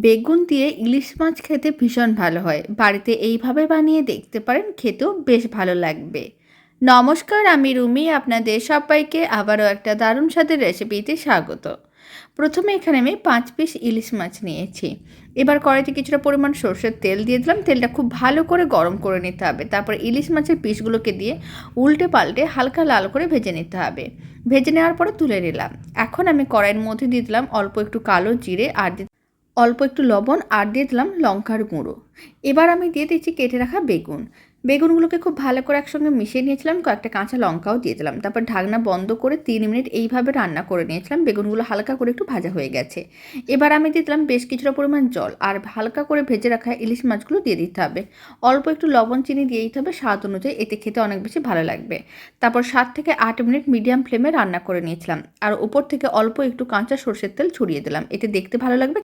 বেগুন দিয়ে ইলিশ মাছ খেতে ভীষণ ভালো হয়। বাড়িতে এইভাবে বানিয়ে দেখতে পারেন, খেতেও বেশ ভালো লাগবে। নমস্কার, আমি রুমি। আপনাদের সবাইকে আবারও একটা দারুণ স্বাদের রেসিপিতে স্বাগত। প্রথমে এখানে আমি 5 পিস ইলিশ মাছ নিয়েছি। এবার কড়াইতে কিছুটা পরিমাণ সরষের তেল দিয়ে দিলাম। তেলটা খুব ভালো করে গরম করে নিতে হবে। তারপর ইলিশ মাছের পিসগুলোকে দিয়ে উল্টে পাল্টে হালকা লাল করে ভেজে নিতে হবে। ভেজে নেওয়ার পরে তুলে নিলাম। এখন আমি কড়াইয়ের মধ্যে দিয়ে দিলাম অল্প একটু কালো জিরে, আর অল্প একটু লবণ, আর দিয়ে দিলাম লঙ্কার গুঁড়ো। এবার আমি দিয়ে দিচ্ছি কেটে রাখা বেগুন। বেগুনগুলোকে খুব ভালো করে একসঙ্গে মিশিয়ে নিয়েছিলাম, কয়েকটা কাঁচা লঙ্কাও দিয়ে দিলাম। তারপর ঢাকনা বন্ধ করে 3 মিনিট এইভাবে রান্না করে নিয়েছিলাম। বেগুনগুলো হালকা করে একটু ভাজা হয়ে গেছে। এবার আমি দিয়ে দিলাম বেশ কিছুটা পরিমাণ জল, আর হালকা করে ভেজে রাখা ইলিশ মাছগুলো দিয়ে দিতে হবে। অল্প একটু লবণ চিনি দিয়ে দিতে হবে স্বাদ অনুযায়ী, এতে খেতে অনেক বেশি ভালো লাগবে। তারপর 7 থেকে 8 মিনিট মিডিয়াম ফ্লেমে রান্না করে নিয়েছিলাম, আর উপর থেকে অল্প একটু কাঁচা সরষের তেল ছড়িয়ে দিলাম। এতে দেখতে ভালো লাগবে।